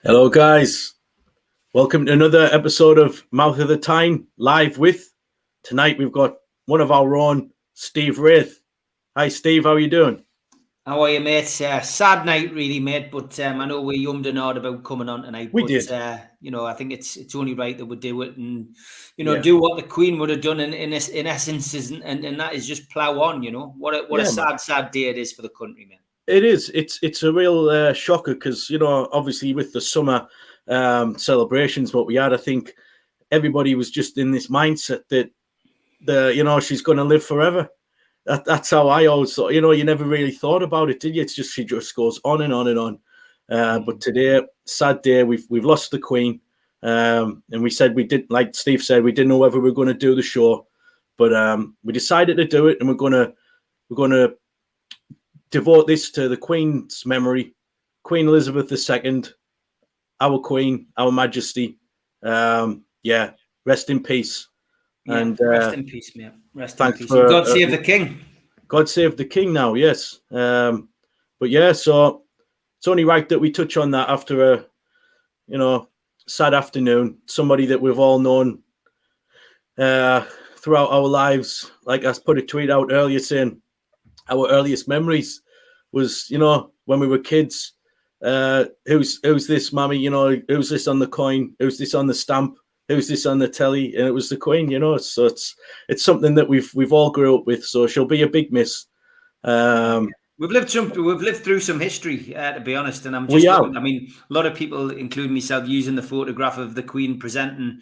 Hello, guys. Welcome to another episode of Mouth of the Tyne live with. Tonight we've got one of our own, STEVE WRAITH. Hi, Steve. How are you doing? How are you, mate? Sad night, really, mate. But I know we ummed and ahed about coming on tonight. We did. I think it's only right that we do it, and Yeah. do what the Queen would have done in essence, and that is just plough on. What a sad day it is for the country, man. It is. It's a real shocker because obviously with the summer celebrations, what we had, I think everybody was just in this mindset that she's going to live forever. That's how I always thought. You never really thought about it, did you? It's just she just goes on and on and on. But today, sad day. We've lost the Queen, and we said we did. Like Steve said, we didn't know whether we were going to do the show, but we decided to do it, and we're going to devote this to the Queen's memory, Queen Elizabeth II, our Queen, our Majesty. Rest in peace. Yeah, and rest in peace, mate. Rest in peace. For, God save the King. God save the King now, yes. So it's only right that we touch on that after a, sad afternoon. Somebody that we've all known throughout our lives. Like I put a tweet out earlier saying our earliest memories was, when we were kids. Who's this, Mummy? Who's this on the coin? Who's this on the stamp? Who's this on the telly? And it was the Queen, So it's something that we've all grew up with. So she'll be a big miss. We've lived through some history, to be honest. And I'm just looking, a lot of people, including myself, using the photograph of the Queen presenting,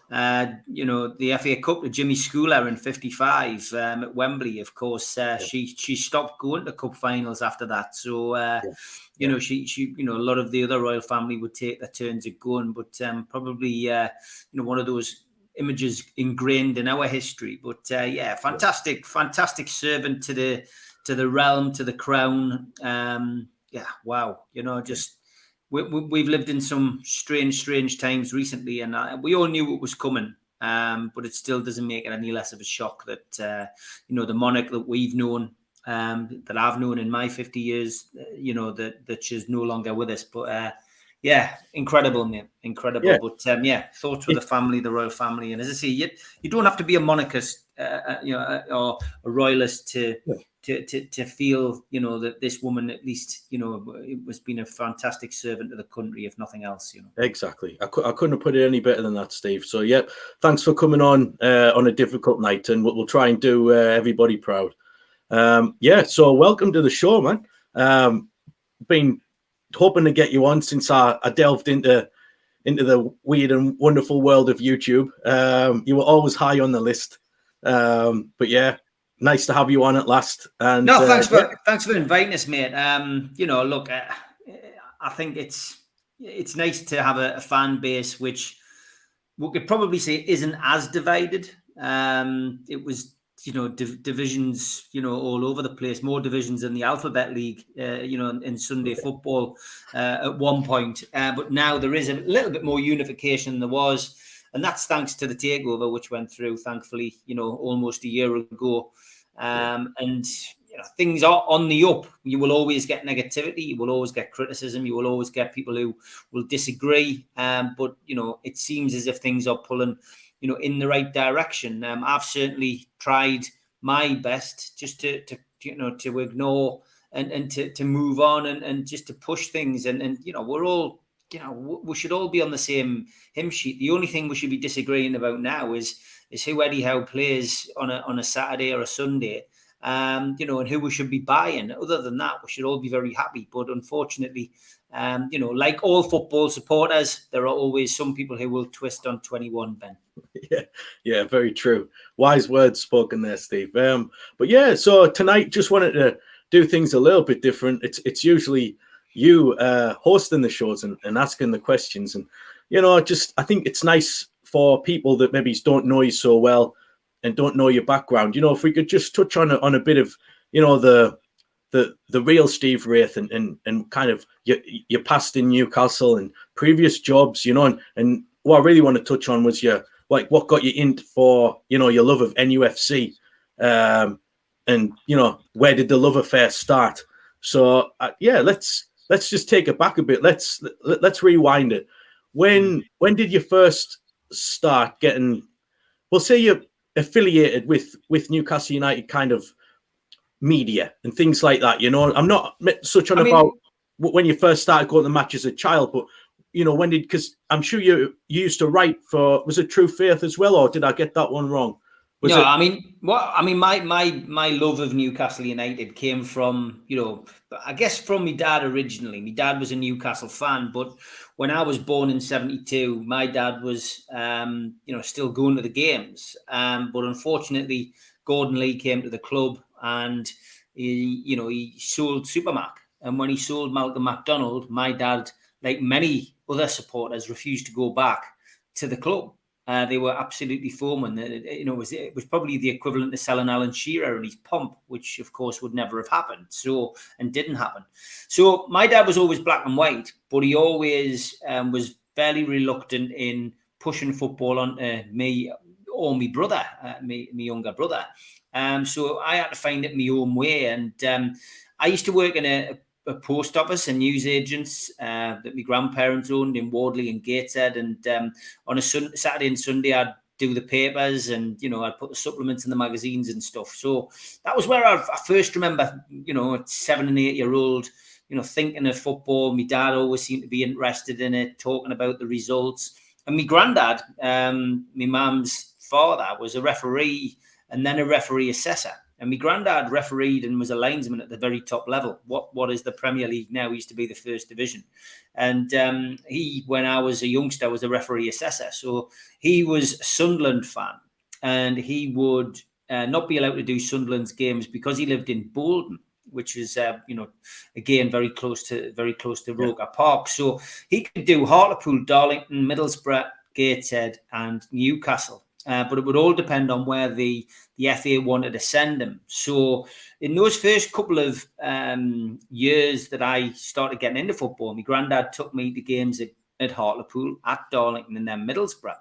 the FA Cup to Jimmy Schooler in '55 at Wembley. Of course, she stopped going to cup finals after that. So, she a lot of the other royal family would take their turns at going, but probably, one of those images ingrained in our history. But fantastic servant to the realm, to the crown. Wow. We've lived in some strange times recently, and we all knew it was coming. But it still doesn't make it any less of a shock that the monarch that we've known, that I've known in my 50 years, that she's no longer with us. But incredible, mate, incredible. Yeah. But thoughts with the family, the royal family, and as I say, you don't have to be a monarchist, or a royalist to feel, that this woman at least, was been a fantastic servant to the country, if nothing else. Exactly. I couldn't have put it any better than that, Steve. So thanks for coming on a difficult night, and we'll try and do everybody proud. So welcome to the show, man. Been hoping to get you on since I delved into the weird and wonderful world of YouTube. You were always high on the list. Nice to have you on at last. And no, thanks for inviting us, mate. Look, I think it's nice to have a fan base which we could probably say isn't as divided. It was divisions, all over the place, more divisions in the Alphabet League, in Sunday football at one point. But now there is a little bit more unification than there was. And that's thanks to the takeover, which went through, thankfully, almost a year ago. And things are on the up. You will always get negativity. You will always get criticism. You will always get people who will disagree. But, it seems as if things are pulling, in the right direction. I've certainly tried my best just to ignore and to move on and just to push things. And we're all, we should all be on the same hymn sheet. The only thing we should be disagreeing about now is who Eddie Howe plays on a Saturday or a Sunday, and who we should be buying. Other than that, we should all be very happy. But unfortunately, like all football supporters, there are always some people who will twist on 21, Ben. Yeah, very true. Wise words spoken there, Steve. So tonight, just wanted to do things a little bit different. It's usually you hosting the shows and asking the questions, and I think it's nice for people that maybe don't know you so well and don't know your background. If we could just touch on a bit of the real Steve WRAITH and kind of your past in Newcastle and previous jobs, and what I really want to touch on was what got you in for your love of NUFC, and where did the love affair start? So let's let's just take it back a bit. Let's rewind it. When did you first start getting? We'll say you're affiliated with Newcastle United kind of media and things like that. You know, I'm not such on about when you first started going to match as a child, but you know, when did? Because I'm sure you used to write for. Was it True Faith as well, or did I get that one wrong? My love of Newcastle United came from, you know, I guess from my dad originally. My dad was a Newcastle fan, but when I was born in 72, my dad was, you know, still going to the games. But unfortunately, Gordon Lee came to the club and he sold Supermac. And when he sold Malcolm MacDonald, my dad, like many other supporters, refused to go back to the club. They were absolutely foaming. It was probably the equivalent to selling Alan Shearer and his pomp, which of course would never have happened. And didn't happen. So my dad was always black and white, but he always was fairly reluctant in pushing football onto me or my brother, my younger brother. So I had to find it my own way. And I used to work in a post office and newsagents that my grandparents owned in Wardley and Gateshead. And on a Saturday and Sunday, I'd do the papers and, you know, I'd put the supplements in the magazines and stuff. So that was where I first remember, you know, at 7 and 8 year old, you know, thinking of football. My dad always seemed to be interested in it, talking about the results. And my granddad, my mum's father, was a referee and then a referee assessor. And my granddad refereed and was a linesman at the very top level. What is the Premier League now? He used to be the First Division. And he, when I was a youngster, was a referee assessor. So he was a Sunderland fan. And he would not be allowed to do Sunderland's games because he lived in Bolton, which is, again, very close to Roker Park. So he could do Hartlepool, Darlington, Middlesbrough, Gateshead and Newcastle. But it would all depend on where the FA wanted to send him. So in those first couple of years that I started getting into football, my granddad took me to games at Hartlepool, at Darlington and then Middlesbrough.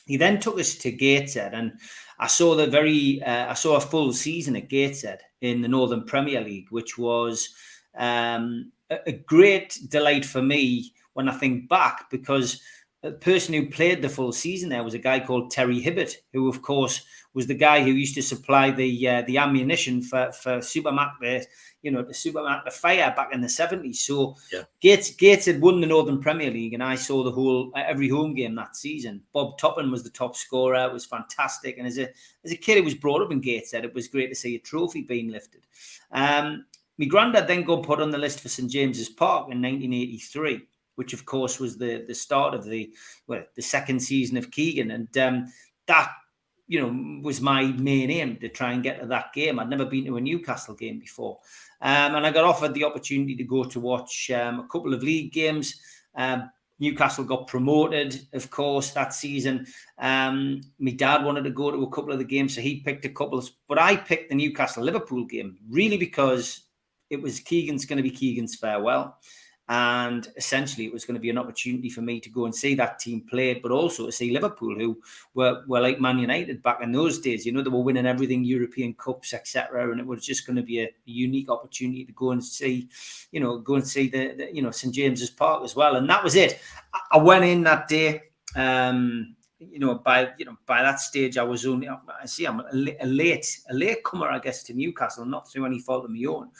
He then took us to Gateshead and I saw a full season at Gateshead in the Northern Premier League, which was a great delight for me when I think back, because the person who played the full season there was a guy called Terry Hibbert, who, of course, was the guy who used to supply the ammunition for Supermac, the Supermac, the fire back in the 70s. So Gates had won the Northern Premier League, and I saw every home game that season. Bob Toppin was the top scorer. It was fantastic. And as a kid who was brought up in Gateshead, it was great to see a trophy being lifted. My granddad then got put on the list for St James's Park in 1983. Which, of course, was the start of the second season of Keegan. And that, you know, was my main aim, to try and get to that game. I'd never been to a Newcastle game before. And I got offered the opportunity to go to watch a couple of league games. Newcastle got promoted, of course, that season. My dad wanted to go to a couple of the games, so he picked a couple. But I picked the Newcastle-Liverpool game, really because it was going to be Keegan's farewell. And essentially, it was going to be an opportunity for me to go and see that team play, but also to see Liverpool, who were like Man United back in those days. You know, they were winning everything, European Cups, etc. And it was just going to be a unique opportunity to go and see, the St James's Park as well. And that was it. I went in that day. By that stage, I was only. I'm a late comer, I guess, to Newcastle, not through any fault of my own.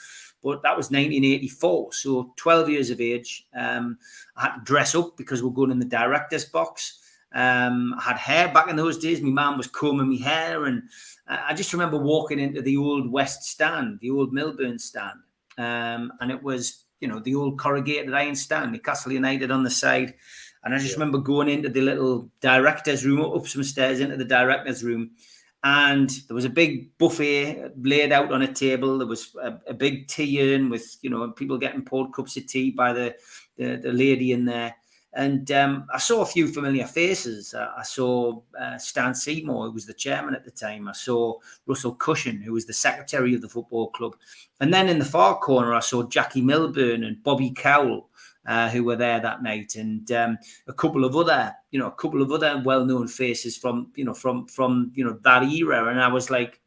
But that was 1984, so 12 years of age. I had to dress up because we're going in the director's box. I had hair back in those days. My mum was combing my hair. And I just remember walking into the old West stand, the old Milburn stand. And it was, the old corrugated iron stand, Newcastle United on the side. And I just remember going into the little director's room, up some stairs into the director's room. And there was a big buffet laid out on a table. There was a big tea urn with, people getting poured cups of tea by the lady in there. And I saw a few familiar faces. I saw Stan Seymour, who was the chairman at the time. I saw Russell Cushion, who was the secretary of the football club. And then in the far corner, I saw Jackie Milburn and Bobby Cowell, who were there that night, and a couple of other well-known faces from that era. And I was like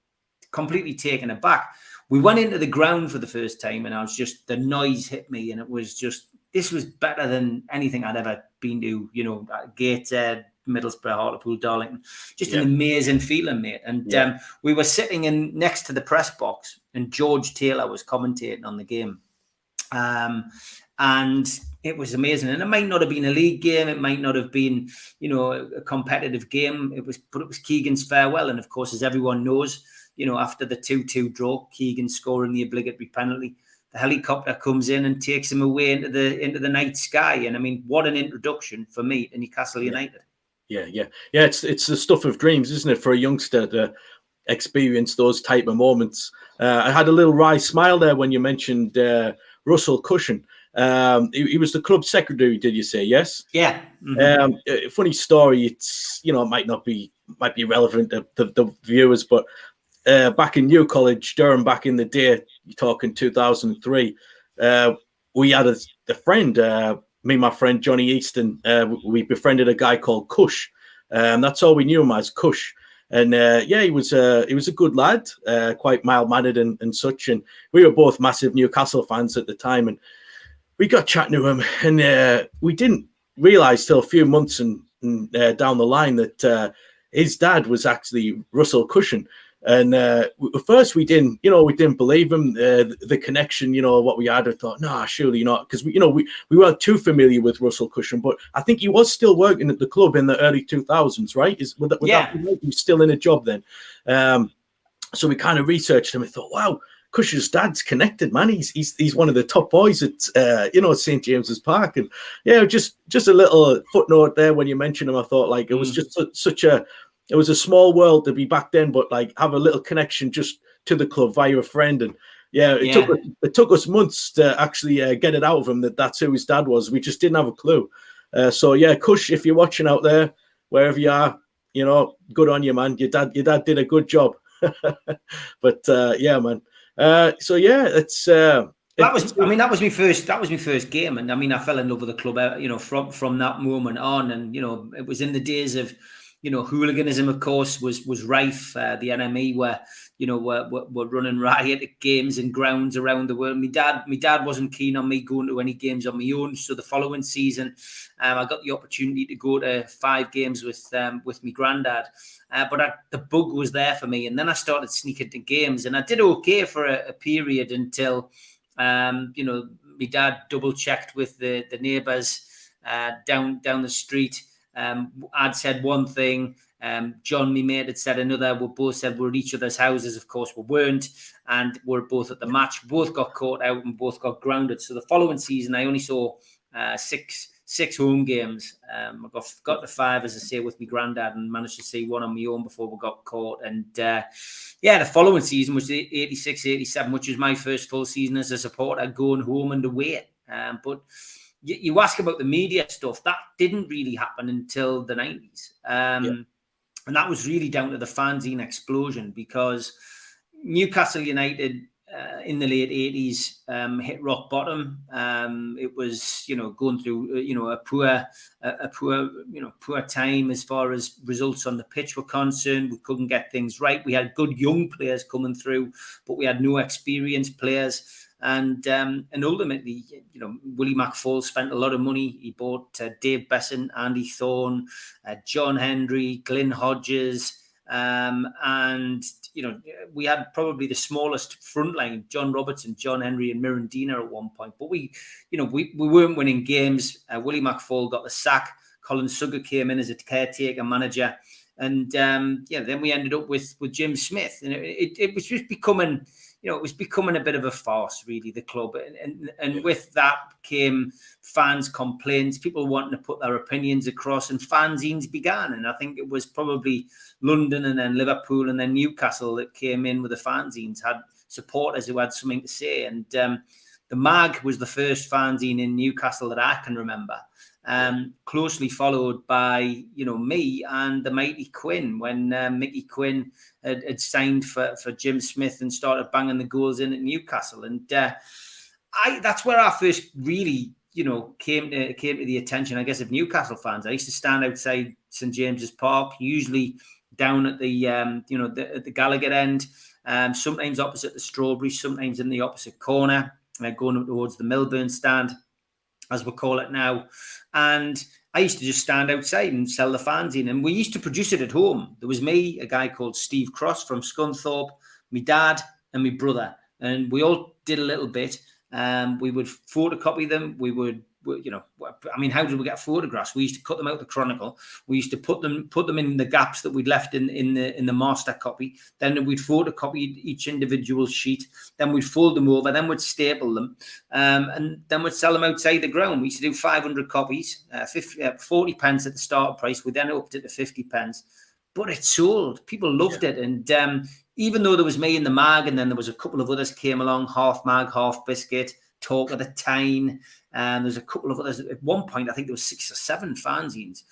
completely taken aback. we went into the ground for the first time, and the noise hit me, and it was just, this was better than anything I'd ever been to, you know, Gateshead, Middlesbrough, Hartlepool, Darlington. Just an amazing feeling, mate. And we were sitting in next to the press box, and George Taylor was commentating on the game. And it was amazing. And it might not have been a league game. It might not have been, you know, a competitive game. But it was Keegan's farewell. And of course, as everyone knows, you know, after the 2-2 draw, Keegan scoring the obligatory penalty, the helicopter comes in and takes him away into the night sky. And I mean, what an introduction for me to Newcastle United. Yeah. It's the stuff of dreams, isn't it, for a youngster to experience those type of moments. I had a little wry smile there when you mentioned Russell Cushion. He was the club secretary, did you say? Yes. Yeah. Funny story. It's, you know, it might be relevant to the viewers, but back in New College, Durham, back in the day, you're talking 2003, we had a friend, me and my friend Johnny Easton, we befriended a guy called Cush. That's all we knew him as, Cush. And he was a good lad, quite mild-mannered and such. And we were both massive Newcastle fans at the time. And we got chatting to him, and we didn't realise till a few months down the line that his dad was actually Russell Cushion. And at first we didn't believe him, the connection, you know, what we had. I thought, no, surely not, because we weren't too familiar with Russell Cushion, but I think he was still working at the club in the early 2000s, right? Would that be right? He was still in a job then. So we kind of researched him and thought, wow, Cushion's dad's connected, man. He's one of the top boys at St. James's Park. And just a little footnote there when you mentioned him. I thought, like, it was just it was a small world to be back then, but like have a little connection just to the club via a friend. And it took us months to actually get it out of him that's who his dad was. We just didn't have a clue. So Cush, if you're watching out there, wherever you are, you know, good on you, man. Your dad did a good job. But man. It's that was my first game, and I mean I fell in love with the club, you know, from that moment on. And you know, it was in the days of, you know, hooliganism, of course, was rife. The NME were running riot at games and grounds around the world. My dad wasn't keen on me going to any games on my own. So the following season, I got the opportunity to go to 5 games with my granddad. But the bug was there for me, and then I started sneaking to games, and I did okay for a period until, my dad double checked with the neighbours down the street. I'd said one thing, John, my mate, had said another. We both said we're at each other's houses. Of course, we weren't, and we're both at the match. Both got caught out and both got grounded. So the following season, I only saw 6 home games. I got to 5, as I say, with my granddad, and managed to see one on my own before we got caught. And the following season was the 86-87, which was my first full season as a supporter, going home and away. But you ask about the media stuff, that didn't really happen until the 90s. And that was really down to the fanzine explosion, because Newcastle United in the late 80s hit rock bottom. It was, you know, going through, a poor time as far as results on the pitch were concerned. We couldn't get things right. We had good young players coming through, but we had no experienced players. And ultimately, you know, Willie McFall spent a lot of money. He bought Dave Besson, Andy Thorne, John Hendry, Glyn Hodges, and you know, we had probably the smallest front line: John Robertson, John Henry, and Mirandina at one point. But we weren't winning games. Willie McFall got the sack. Colin Sugger came in as a caretaker manager, and then we ended up with Jim Smith, and it was just becoming. You know, it was becoming a bit of a farce, really, the club. And with that came fans' complaints, people wanting to put their opinions across, and fanzines began. And I think it was probably London and then Liverpool and then Newcastle that came in with the fanzines, had supporters who had something to say. And the Mag was the first fanzine in Newcastle that I can remember. Closely followed by, me and the mighty Quinn, when Mickey Quinn had signed for Jim Smith and started banging the goals in at Newcastle. And that's where I first really, came to the attention, I guess, of Newcastle fans. I used to stand outside St. James's Park, usually down at the, at the Gallagher end. sometimes opposite the Strawberries, sometimes in the opposite corner, going up towards the Milburn stand, as we call it now. And I used to just stand outside and sell the fanzine. And we used to produce it at home. There was me, a guy called Steve Cross from Scunthorpe, my dad and my brother. And we all did a little bit. We would photocopy them. We would, you know, I mean, how did we get photographs? We used to cut them out the Chronicle. We used to put them in the gaps that we'd left in the master copy. Then we'd photocopy each individual sheet. Then we'd fold them over. Then we'd staple them, and then we'd sell them outside the ground. We used to do 500 copies, 40 pence at the start price. We then upped it to 50 pence. But it sold. People loved it, and even though there was me in the mag, and then there was a couple of others came along, half mag, half biscuit, talk of the Tyne. There's a couple of others. At one point, I think there was 6 or 7 fanzines.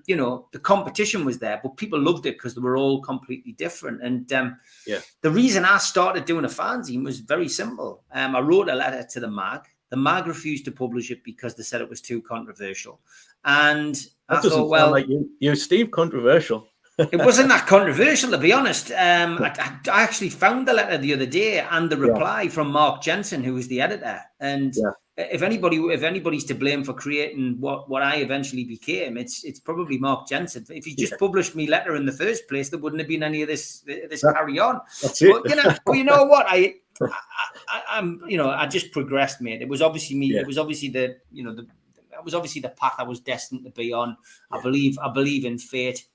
You know, the competition was there, but people loved it because they were all completely different. And the reason I started doing a fanzine was very simple. I wrote a letter to the mag. The mag refused to publish it because they said it was too controversial. And that doesn't sound like you, Steve, controversial. It wasn't that controversial, to be honest. I actually found the letter the other day and the reply from Mark Jensen, who was the editor. And if anybody's to blame for creating what I eventually became, it's probably Mark Jensen. If he just published me letter in the first place, there wouldn't have been any of this carry on. That's it. But you know what? I'm I just progressed, mate. It was obviously me. It was obviously that was obviously the path I was destined to be on. I believe in fate.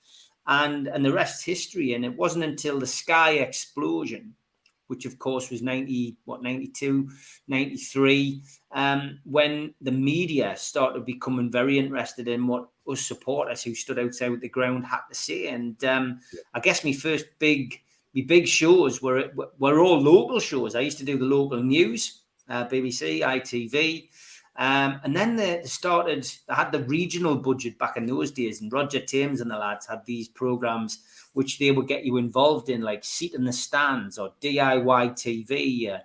And the rest's history. And it wasn't until the Sky explosion, which of course was 92, 93, when the media started becoming very interested in what us supporters who stood outside the ground had to say. And I guess my first big shows were all local shows. I used to do the local news, BBC, ITV. And then they had the regional budget back in those days, and Roger Thames and the lads had these programs which they would get you involved in, like Seat in the Stands or DIY TV,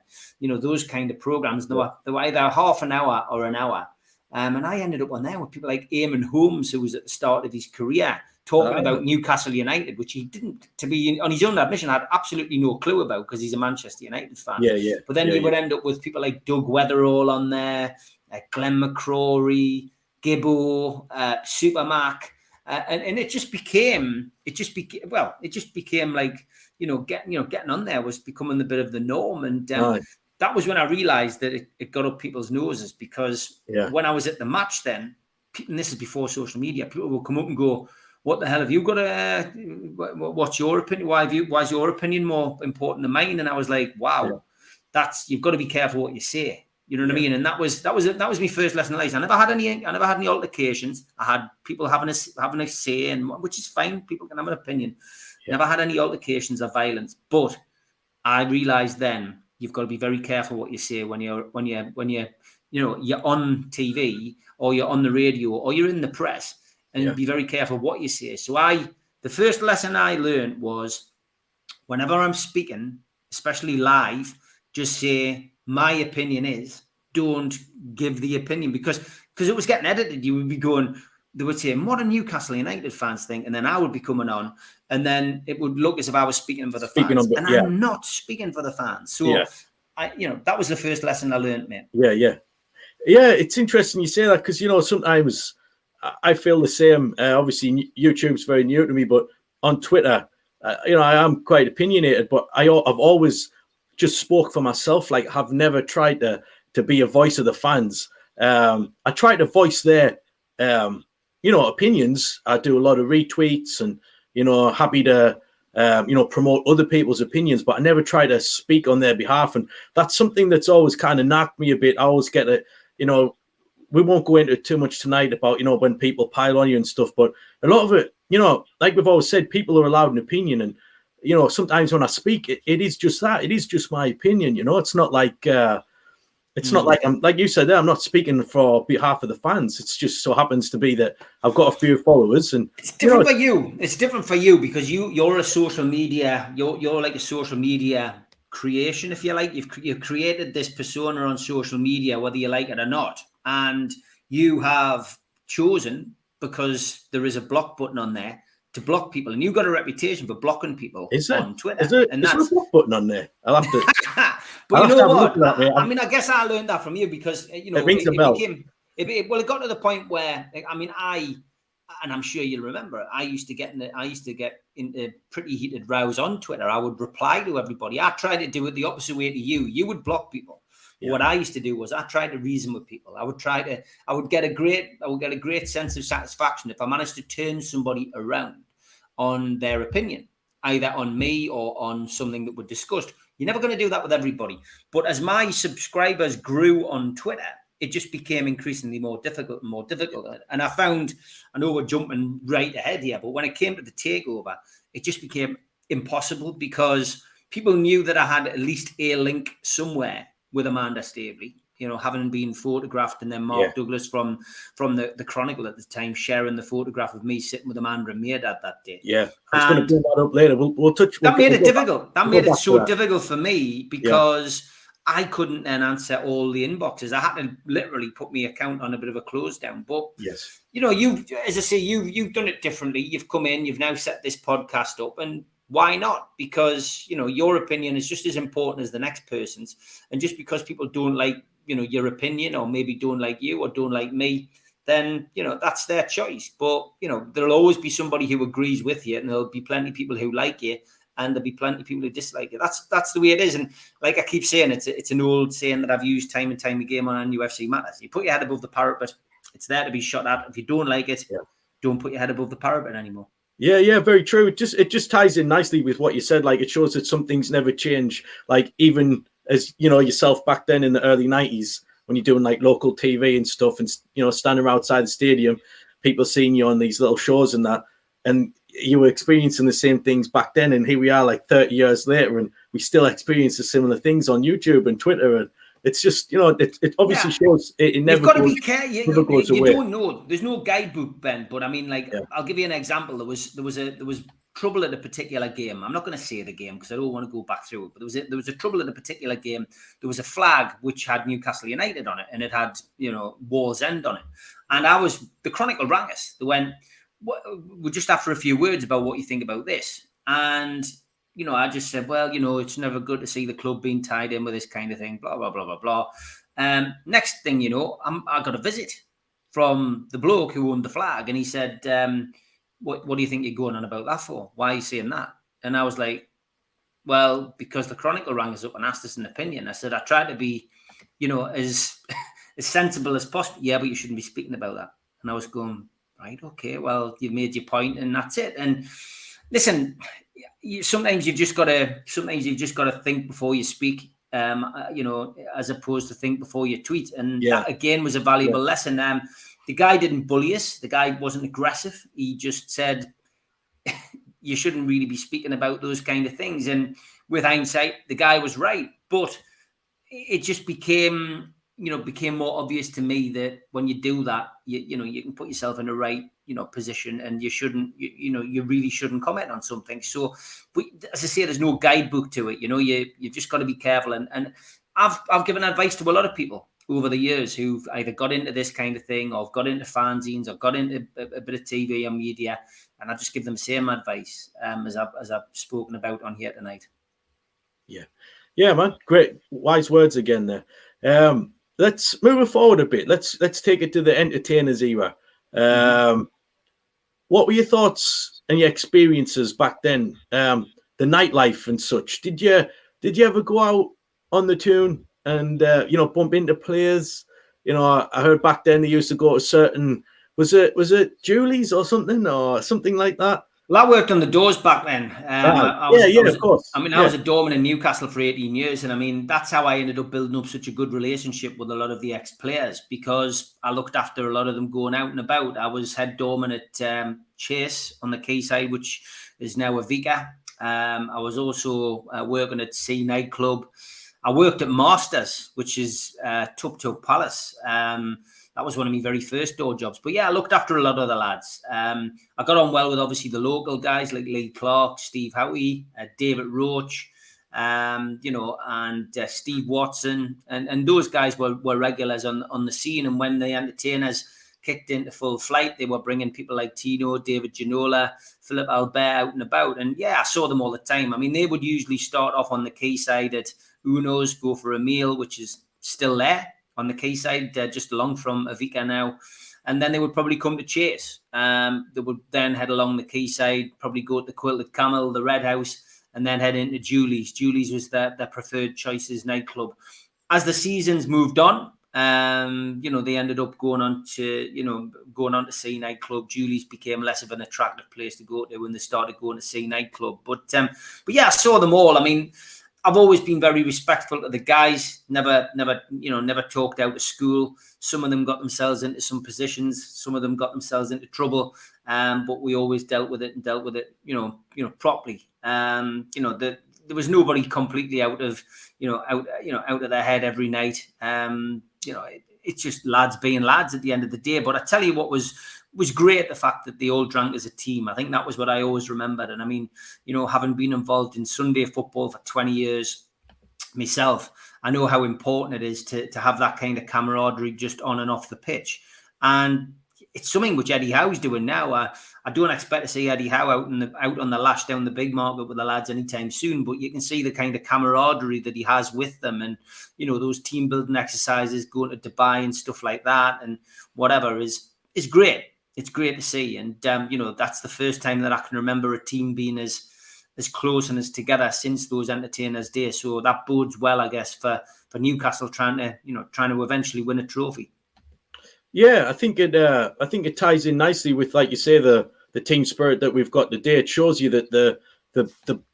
those kind of programs. They were either half an hour or an hour. And I ended up on there with people like Eamon Holmes, who was at the start of his career, talking about Newcastle United, which he didn't, to be on his own admission, had absolutely no clue about because he's a Manchester United fan. But then you would end up with people like Doug Weatherall on there, Glenn McCrory, Gibbo, Supermac, and it just became like getting on there was becoming a bit of the norm, and that was when I realised that it got up people's noses because when I was at the match then, and this is before social media, people will come up and go, "What the hell have you got? What's your opinion? Why is your opinion more important than mine?" And I was like, "Wow, you've got to be careful what you say." You know what I mean? And that was my first lesson in life. I never had any altercations. I had people having a say, and which is fine. People can have an opinion. Never had any altercations or violence. But I realised then you've got to be very careful what you say when you're on TV or you're on the radio or you're in the press, and be very careful what you say. So the first lesson I learned was whenever I'm speaking, especially live, just say, my opinion is, don't give the opinion, because it was getting edited. You would be going, they would say, what do Newcastle United fans think? And then I would be coming on, and then it would look as if I was speaking for the fans. I'm not speaking for the fans. So, that was the first lesson I learned, mate. Yeah, it's interesting you say that because, sometimes I feel the same. Obviously, YouTube's very new to me, but on Twitter, I am quite opinionated, but I've always just spoke for myself. Like, I've never tried to be a voice of the fans. I try to voice their, opinions. I do a lot of retweets and, happy to, promote other people's opinions, but I never try to speak on their behalf. And that's something that's always kind of knocked me a bit. I always get we won't go into it too much tonight about, when people pile on you and stuff, but a lot of it, like we've always said, people are allowed an opinion. And, sometimes when I speak, it is just that. It is just my opinion. It's not like not like I'm, like you said there, I'm not speaking for behalf of the fans. It's just so happens to be that I've got a few followers, and it's different for you. It's different for you because you're a social media. You're like a social media creation, if you like. You've created this persona on social media, whether you like it or not, and you have chosen, because there is a block button on there, to block people, and you've got a reputation for blocking people on Twitter. Is there a block button on there? I'll have to. But you know what? I mean, I guess I learned that from you because you know it became. It got to the point where I mean, and I'm sure you'll remember, I used to get into pretty heated rows on Twitter. I would reply to everybody. I tried to do it the opposite way to you. You would block people. Yeah. What I used to do was I tried to reason with people. I would get a great sense of satisfaction if I managed to turn somebody around on their opinion, either on me or on something that was discussed. You're never going to do that with everybody. But as my subscribers grew on Twitter, it just became increasingly more difficult and more difficult. And I know we're jumping right ahead here, but when it came to the takeover, it just became impossible because people knew that I had at least a link somewhere with Amanda Staveley, you know, having been photographed, and then Mark Douglas from the Chronicle at the time sharing the photograph of me sitting with Amanda and Maydad that day. Yeah, I was going to bring that up later. We'll touch. That made it difficult. That made it so difficult for me because I couldn't then answer all the inboxes. I had to literally put my account on a bit of a close down. But you know, as I say, you've done it differently. You've come in, you've now set this podcast up, and why not? Because, you know, your opinion is just as important as the next person's. And just because people don't like, you know, your opinion, or maybe don't like you or don't like me, then, you know, that's their choice. But, you know, there'll always be somebody who agrees with you, and there'll be plenty of people who like you, and there'll be plenty of people who dislike you. That's the way it is. And like I keep saying, it's an old saying that I've used time and time again on NUFC Matters. You put your head above the parapet, it's there to be shot at. If you don't like it, don't put your head above the parapet anymore. Yeah, very true. It just ties in nicely with what you said. Like, it shows that some things never change. Like, even as, you know, yourself back then in the early 90s, when you're doing like local TV and stuff, and, you know, standing outside the stadium, people seeing you on these little shows and that, and you were experiencing the same things back then. And here we are like 30 years later, and we still experience the similar things on YouTube and Twitter. And it's just, you know, it obviously shows it never. You've got to be careful. You don't know. There's no guidebook, Ben. But I mean, like, I'll give you an example. There was trouble at a particular game. I'm not going to say the game because I don't want to go back through it. But there was a trouble at a particular game. There was a flag which had Newcastle United on it, and it had, you know, Wall's End on it. And the Chronicle rang us. They went, we're just after a few words about what you think about this. And, you know, I just said, well, you know, it's never good to see the club being tied in with this kind of thing, blah, blah, blah, blah, blah. Next thing you know, I got a visit from the bloke who owned the flag. And he said, what do you think you're going on about that for? Why are you saying that? And I was like, well, because the Chronicle rang us up and asked us an opinion. I said, I tried to be, you know, as sensible as possible. Yeah, but you shouldn't be speaking about that. And I was going, right, okay, well, you've made your point and that's it. And listen, sometimes you've just got to think before you speak, you know, as opposed to think before you tweet. And that again was a valuable lesson. The guy didn't bully us. The guy wasn't aggressive. He just said, you shouldn't really be speaking about those kind of things. And with hindsight, the guy was right. But it just became more obvious to me that when you do that, you know, you can put yourself in the right, you know, position, and you really shouldn't comment on something. So, but as I say, there's no guidebook to it. You know, you've just got to be careful. And I've given advice to a lot of people over the years who've either got into this kind of thing, or got into fanzines, or got into a bit of TV and media, and I just give them the same advice as I've spoken about on here tonight. Yeah, man, great, wise words again there. Let's move it forward a bit. Let's take it to the entertainers era. What were your thoughts and your experiences back then? The nightlife and such. Did you ever go out on the tune and you know, bump into players? You know, I heard back then they used to go to certain, was it Julie's or something like that? Well, I worked on the doors back then. Of course. I mean, I was a doorman in Newcastle for 18 years. And I mean, that's how I ended up building up such a good relationship with a lot of the ex-players, because I looked after a lot of them going out and about. I was head doorman at Chase on the Quayside, which is now a Vika. I was also working at Sea Nightclub. I worked at Masters, which is Tuk Tuk Palace. That was one of my very first door jobs. But yeah, I looked after a lot of the lads. I got on well with obviously the local guys like Lee Clark, Steve HOWAY, David Roach, you know, and Steve Watson. And those guys were regulars on the scene. And when the entertainers kicked into full flight. They were bringing people like Tino, David Ginola, Philip Albert out and about. And yeah, I saw them all the time. I mean, they would usually start off on the quayside at Uno's, go for a meal, which is still there on the quayside, just along from Avica now. And then they would probably come to Chase. They would then head along the quayside, probably go to the Quilted Camel, the Red House, and then head into Julie's. Julie's was their preferred choices nightclub. As the seasons moved on, they ended up going on to see nightclub. Julie's became less of an attractive place to go to when they started going to see nightclub. But yeah, I saw them all. I mean, I've always been very respectful to the guys. Never talked out of school. Some of them got themselves into some positions. Some of them got themselves into trouble. But we always dealt with it, properly. There was nobody completely out of their head every night. It's just lads being lads at the end of the day. But I tell you what was great, the fact that they all drank as a team. I think that was what I always remembered. And I mean, having been involved in Sunday football for 20 years myself, I know how important it is to have that kind of camaraderie just on and off the pitch. And it's something which Eddie Howe's doing now. I don't expect to see Eddie Howe out on the lash down the big market with the lads anytime soon, but you can see the kind of camaraderie that he has with them, and those team building exercises, going to Dubai and stuff like that, and whatever is great. It's great to see, and that's the first time that I can remember a team being as close and as together since those entertainers' days. So that bodes well, I guess, for Newcastle trying to eventually win a trophy. Yeah, I think it ties in nicely with, like you say, the team spirit that we've got today. It shows you that the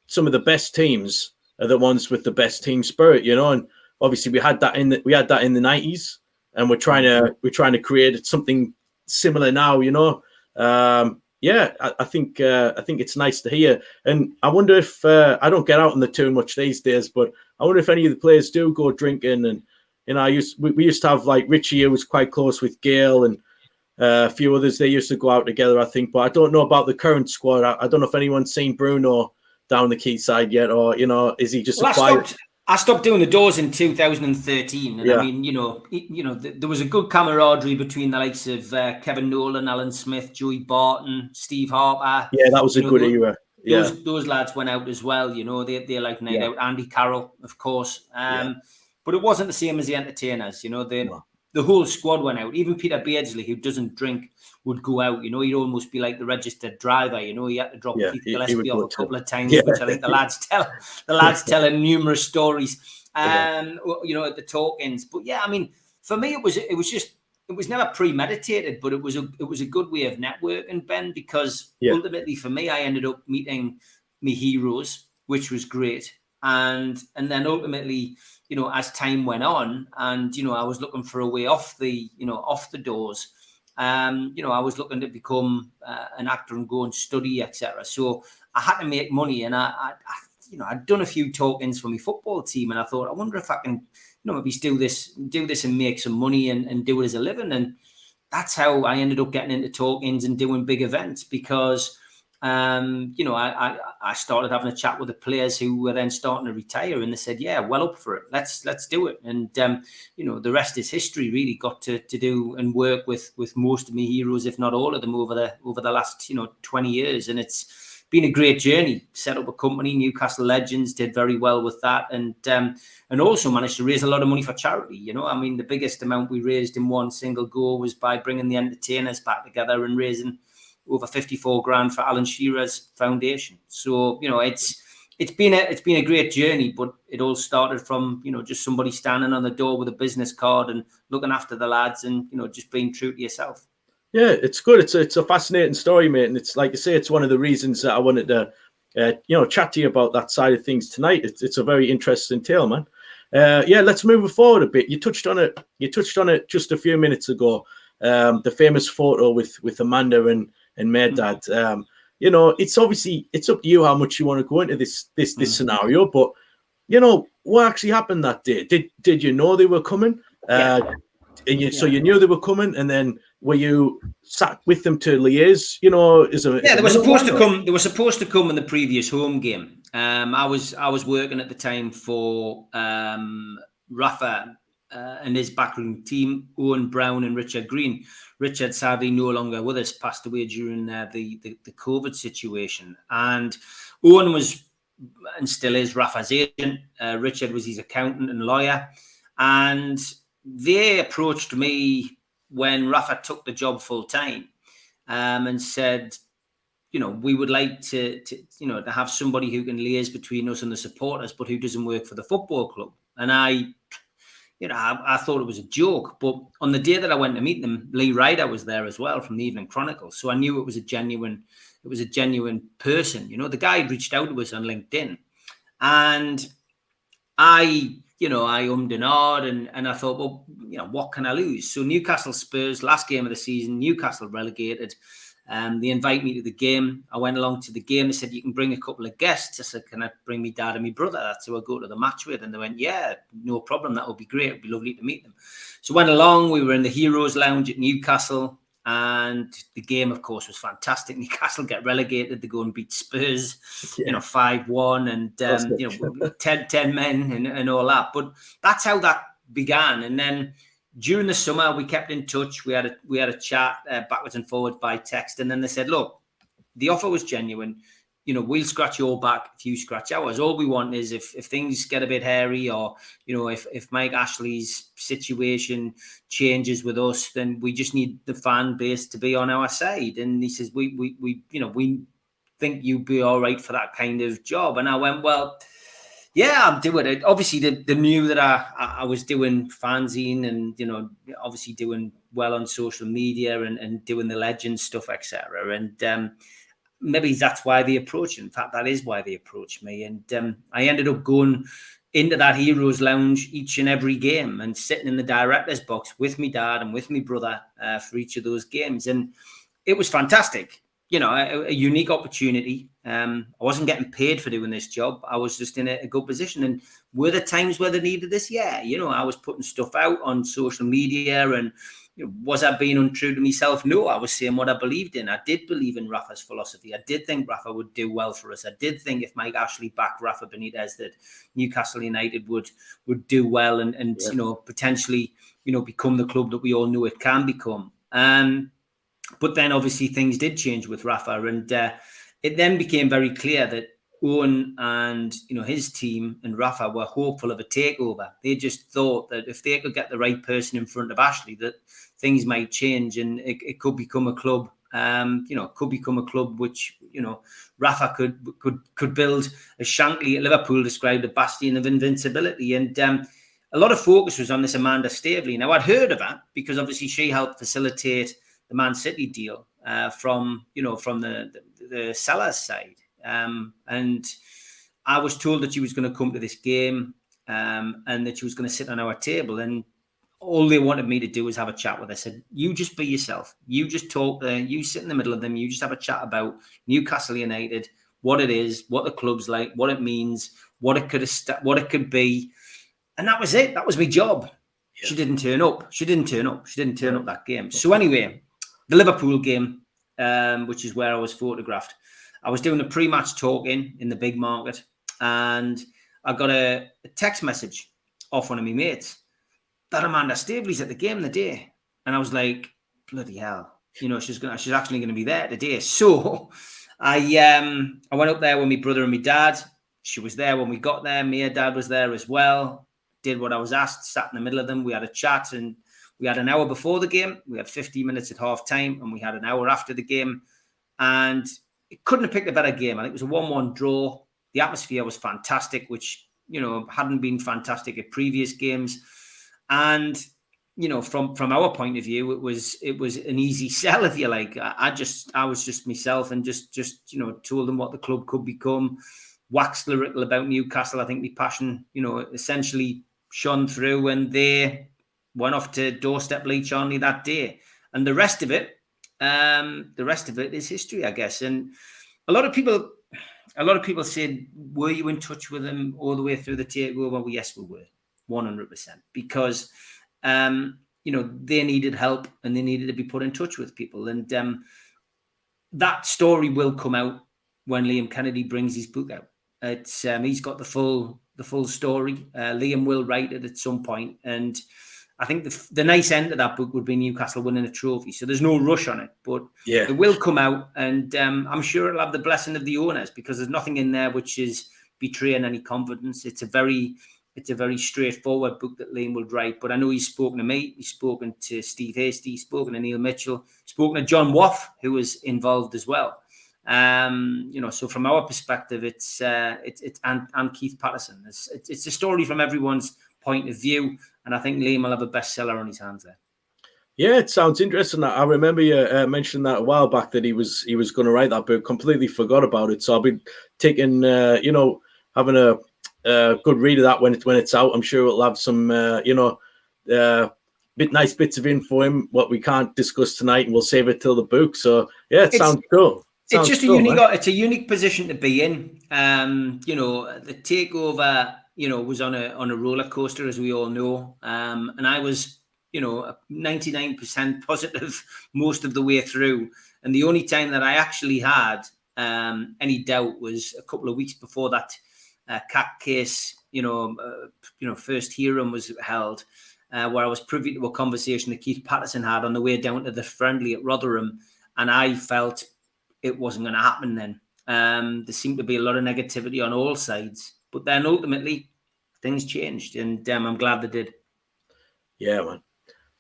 some of the best teams are the ones with the best team spirit, and obviously we had that in the 90s, and we're trying to create something similar now. I think it's nice to hear, and I wonder if I don't get out on the tour much these days, but I wonder if any of the players do go drinking. And we used to have like Richie, who was quite close with Gail, and a few others. They used to go out together, I think. But I don't know about the current squad. I don't know if anyone's seen Bruno down the quayside yet, or is he just I stopped doing the doors in 2013, and yeah. I mean, there was a good camaraderie between the likes of Kevin Nolan, Alan Smith, Joey Barton, Steve Harper. Yeah, that was a good era. Yeah, those lads went out as well. They like night out. Andy Carroll, of course. But it wasn't the same as the entertainers. The whole squad went out. Even Peter Beardsley, who doesn't drink, would go out. He'd almost be like the registered driver. He had to drop Keith Gillespie off a couple of times, which I think the lads tell in numerous stories. At the talk-ins. But yeah, I mean, for me, it was never premeditated, but it was a good way of networking, Ben, because ultimately for me, I ended up meeting my heroes, which was great, and then ultimately, as time went on, and I was looking for a way off the doors. I was looking to become an actor and go and study, etc. So I had to make money, and I'd done a few talk-ins for my football team, and I thought, I wonder if I can, maybe do this and make some money and do it as a living. And that's how I ended up getting into talk-ins and doing big events, because I started having a chat with the players who were then starting to retire, and they said, yeah, well up for it. Let's do it. And, the rest is history. Really got to do and work with most of my heroes, if not all of them, over the last, 20 years. And it's been a great journey. Set up a company, Newcastle Legends, did very well with that. And also managed to raise a lot of money for charity. I mean, the biggest amount we raised in one single go was by bringing the entertainers back together and raising over 54 grand for Alan Shearer's foundation. So, it's been a great journey, but it all started from, just somebody standing on the door with a business card and looking after the lads and, just being true to yourself. Yeah, it's good. It's a fascinating story, mate. And it's like you say, it's one of the reasons that I wanted to, chat to you about that side of things tonight. It's a very interesting tale, man. Let's move it forward a bit. You touched on it just a few minutes ago. The famous photo with Amanda and Mairdad. It's obviously it's up to you how much you want to go into this scenario. But what actually happened that day? Did you know they were coming? So you knew they were coming, and then were you sat with them to liaise? They were supposed to come. They were supposed to come in the previous home game. I was working at the time for Rafa and his backroom team, Owen Brown and Richard Green. Richard, sadly, no longer with us, passed away during the COVID situation. And Owen was, and still is, Rafa's agent. Richard was his accountant and lawyer. And they approached me when Rafa took the job full time, and said, we would like to have somebody who can liaise between us and the supporters, but who doesn't work for the football club. And I thought it was a joke. But on the day that I went to meet them, Lee Ryder was there as well from the Evening Chronicle. So I knew it was a genuine person. The guy had reached out to us on LinkedIn, and I ummed and ahed, and I thought, well, what can I lose? So Newcastle Spurs, last game of the season, Newcastle relegated. They invite me to the game. I went along to the game. They said, you can bring a couple of guests. I said, can I bring me dad and my brother? That's who I go to the match with. And they went, yeah, no problem. That would be great. It'd be lovely to meet them. So went along. We were in the Heroes Lounge at Newcastle. And the game, of course, was fantastic. Newcastle get relegated. They go and beat Spurs, 5-1, and 10 men and all that. But that's how that began. And then during the summer, we kept in touch. We had a chat backwards and forwards by text. And then they said, look, the offer was genuine. We'll scratch your back if you scratch ours. All we want is if things get a bit hairy, or, if Mike Ashley's situation changes with us, then we just need the fan base to be on our side. And he says, we think you'd be all right for that kind of job. And I went, well, yeah, I'm doing it. Obviously, they knew that I was doing fanzine and, obviously doing well on social media and doing the legend stuff, etc. And maybe that's why they approached. In fact, that is why they approached me. And I ended up going into that Heroes Lounge each and every game and sitting in the director's box with me dad and with me brother for each of those games. And it was fantastic. A unique opportunity. I wasn't getting paid for doing this job. I was just in a good position. And were there times where they needed this? Yeah. I was putting stuff out on social media, and was I being untrue to myself? No, I was saying what I believed in. I did believe in Rafa's philosophy. I did think Rafa would do well for us. I did think if Mike Ashley backed Rafa Benitez, that Newcastle United would do well and potentially, become the club that we all knew it can become. But then obviously things did change with Rafa, and it then became very clear that Owen and his team and Rafa were hopeful of a takeover. They just thought that if they could get the right person in front of Ashley, that things might change and it could become a club. Could become a club which Rafa could build, as Shankly at Liverpool described, a bastion of invincibility. And a lot of focus was on this Amanda Staveley. Now I'd heard of her because obviously she helped facilitate the Man City deal from the seller's side. And I was told that she was going to come to this game and that she was going to sit on our table. And all they wanted me to do was have a chat with her. I said, you just be yourself. You just talk there. You sit in the middle of them. You just have a chat about Newcastle United, what it is, what the club's like, what it means, what it could be. And that was it. That was my job. Yeah. She didn't turn up. She didn't turn up that game. So anyway, the Liverpool game, which is where I was photographed, I was doing a pre-match talking in the big market, and I got a text message off one of my mates that Amanda Staveley's at the game the day. And I was like, bloody hell, she's actually going to be there today. So I went up there with my brother and my dad. She was there when we got there. My dad was there as well. Did what I was asked, sat in the middle of them. We had a chat, and we had an hour before the game. We had 50 minutes at half time, and we had an hour after the game. And it couldn't have picked a better game. I think it was a 1-1 draw. The atmosphere was fantastic, which, hadn't been fantastic at previous games. And, from our point of view, it was an easy sell, if you like. I was just myself and just told them what the club could become, waxed lyrical about Newcastle. I think my passion, essentially shone through, and they went off to doorstep Lee Charnley that day. And the rest of it is history, I guess. And a lot of people said, were you in touch with them all the way through the takeover? Well, yes, we were, 100%, because they needed help and they needed to be put in touch with people. And that story will come out when Liam Kennedy brings his book out. It's he's got the full story. Liam will write it at some point, and I think the nice end of that book would be Newcastle winning a trophy. So there's no rush on it, but it will come out, and I'm sure it'll have the blessing of the owners, because there's nothing in there which is betraying any confidence. It's a very straightforward book that Liam will write. But I know he's spoken to me, he's spoken to Steve Hasty, he's spoken to Neil Mitchell, spoken to John Waff, who was involved as well. So from our perspective, it's and Keith Patterson. It's a story from everyone's point of view, and I think Liam will have a bestseller on his hands there. Yeah, it sounds interesting. I remember you mentioning that a while back, that he was going to write that book. Completely forgot about it. So I'll be taking, having a good read of that when it's out. I'm sure it'll have some, nice bits of info in what we can't discuss tonight, and we'll save it till the book. So yeah, it sounds cool. It's just it's a unique position to be in. The takeover, was on a roller coaster, as we all know. And I was, 99% positive most of the way through. And the only time that I actually had any doubt was a couple of weeks before that CAC case, first hearing was held, where I was privy to a conversation that Keith Patterson had on the way down to the friendly at Rotherham. And I felt it wasn't going to happen then. There seemed to be a lot of negativity on all sides, but then ultimately things changed, and I'm glad they did. Yeah, man.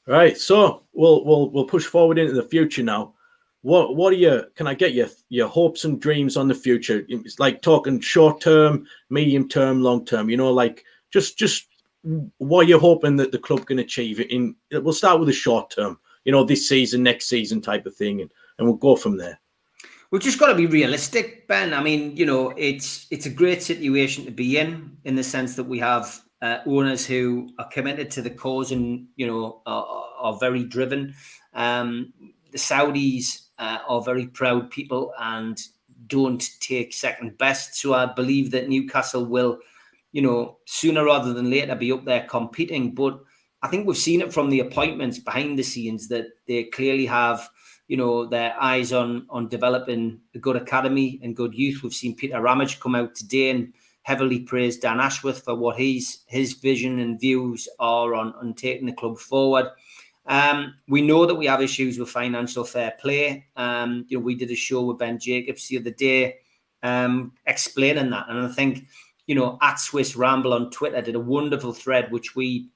Right, so we'll push forward into the future now. What are can I get your hopes and dreams on the future? It's like talking short term, medium term, long term. Just what are you hoping that the club can achieve? We'll start with the short term. This season, next season type of thing, and we'll go from there. We've just got to be realistic, Ben. I mean, it's a great situation to be in the sense that we have owners who are committed to the cause and, are very driven. The Saudis are very proud people and don't take second best. So I believe that Newcastle will, sooner rather than later be up there competing. But I think we've seen it from the appointments behind the scenes that they clearly have their eyes on developing a good academy and good youth. We've seen Peter Ramage come out today and heavily praise Dan Ashworth for what his vision and views are on taking the club forward. We know that we have issues with financial fair play. We did a show with Ben Jacobs the other day explaining that. And I think, at Swiss Ramble on Twitter did a wonderful thread, which we,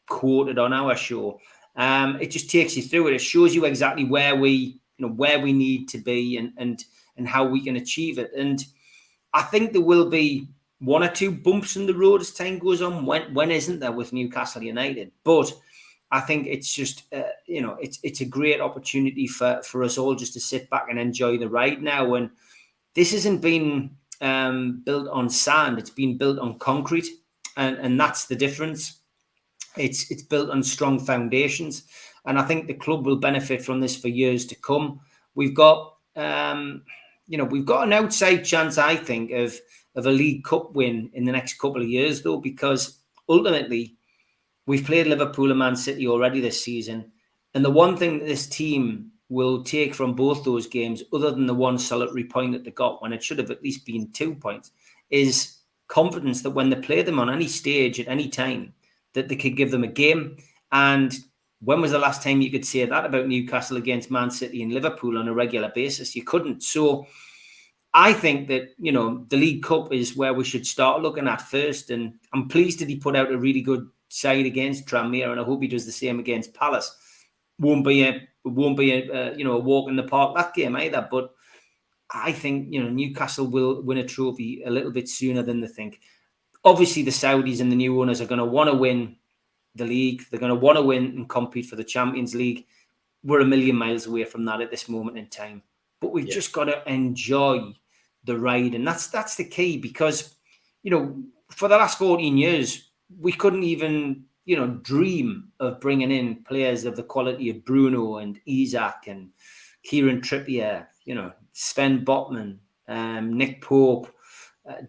quoted on our show. It just takes you through it. It shows you exactly where we need to be and how we can achieve it. And I think there will be one or two bumps in the road as time goes on. When isn't there with Newcastle United? But I think it's just, it's a great opportunity for us all just to sit back and enjoy the ride now. And this hasn't been built on sand. It's been built on concrete. And that's the difference. It's built on strong foundations, and I think the club will benefit from this for years to come. We've got, we've got an outside chance, I think, of a League Cup win in the next couple of years, though, because ultimately we've played Liverpool and Man City already this season, and the one thing that this team will take from both those games, other than the one solitary point that they got when it should have at least been 2 points, is confidence that when they play them on any stage at any time, that they could give them a game. And when was the last time you could say that about Newcastle against Man City and Liverpool on a regular basis? You couldn't. So I think that, the League Cup is where we should start looking at first. And I'm pleased that he put out a really good side against Tranmere, and I hope he does the same against Palace. Won't be a walk in the park, that game either. But I think, Newcastle will win a trophy a little bit sooner than they think. Obviously, the Saudis and the new owners are going to want to win the league. They're going to want to win and compete for the Champions League. We're a million miles away from that at this moment in time. But we've just got to enjoy the ride. And that's the key, because, for the last 14 years, we couldn't even, dream of bringing in players of the quality of Bruno and Isak and Kieran Trippier, Sven Botman, Nick Pope,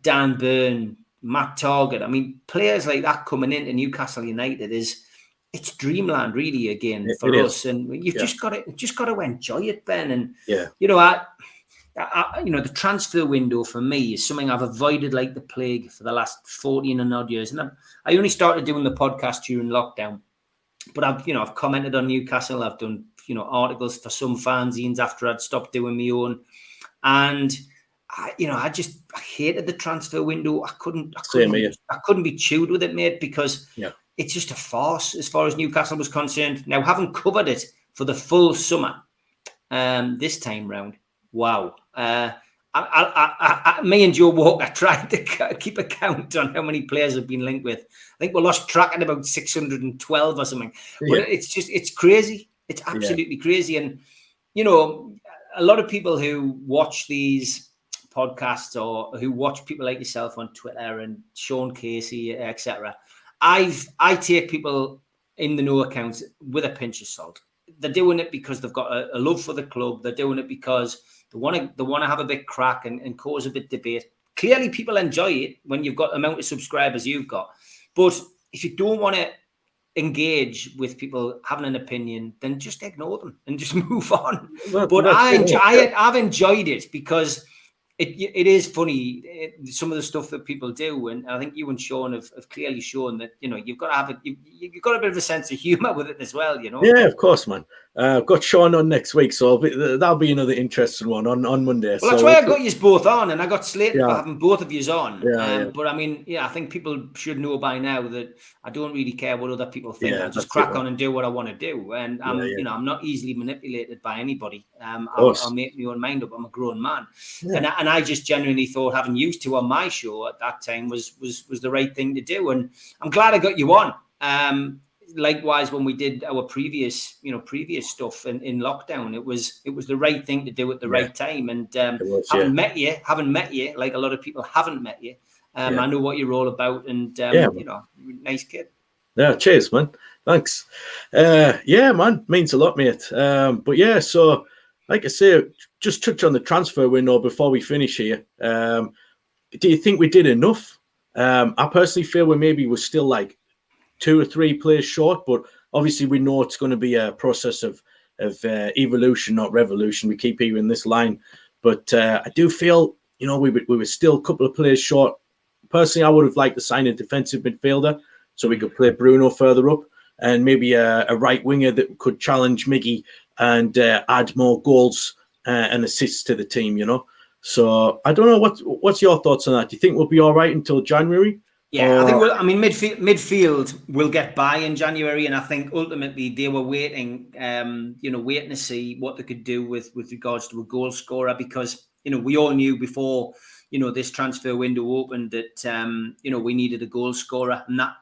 Dan Burn, Matt Target. I mean, players like that coming into Newcastle United it's dreamland really again for us. And you've just got to enjoy it, Ben. And I the transfer window for me is something I've avoided like the plague for the last 14 and odd years. And I only started doing the podcast during lockdown, but I've commented on Newcastle. I've done, articles for some fanzines after I'd stopped doing my own. And I hated the transfer window. I couldn't be chewed with it, mate, because it's just a farce as far as Newcastle was concerned. Now, having covered it for the full summer, this time round, wow. Me and Joe Walker tried to keep a count on how many players have been linked with. I think we lost track at about 612 or something. But it's crazy. It's absolutely crazy. And, a lot of people who watch these podcasts or who watch people like yourself on Twitter and Sean Casey, etc., I take people in the no accounts with a pinch of salt. They're doing it because they've got a love for the club. They're doing it because they want to have a bit crack and cause a bit of debate. Clearly, people enjoy it when you've got the amount of subscribers you've got. But if you don't want to engage with people having an opinion, then just ignore them and just move on. But I've enjoyed it because it is funny, some of the stuff that people do, and I think you and Sean have clearly shown that you've got to have you've got a bit of a sense of humour with it as well. Yeah, of course, man. I've got Sean on next week, so that'll be another interesting one on Monday. Well, that's why I got you both on, and I got slated for having both of you on. But I mean, I think people should know by now that I don't really care what other people think. I just crack on and do what I want to do, and I'm not easily manipulated by anybody. I'll make my own mind up. I'm a grown man, and I just genuinely thought having used to on my show at that time was the right thing to do, and I'm glad I got you on. Likewise, when we did our previous stuff in lockdown, it was the right thing to do at the right time. And having met you, like a lot of people haven't met you, I know what you're all about, and nice kid. Yeah, cheers, man. Thanks. Man, means a lot, mate. So like I say, just touch on the transfer window before we finish here. Do you think we did enough? I personally feel we're still like 2 or 3 players short, but obviously we know it's going to be a process of evolution, not revolution. We keep hearing this line, but I do feel we were still a couple of players short. Personally, I would have liked to sign a defensive midfielder so we could play Bruno further up, and maybe a right winger that could challenge Miggy and add more goals and assists to the team. So I don't know what's your thoughts on that. Do you think we'll be all right until January? Yeah, I think midfield will get by in January, and I think ultimately they were waiting to see what they could do with regards to a goal scorer, because we all knew before this transfer window opened that we needed a goal scorer, and that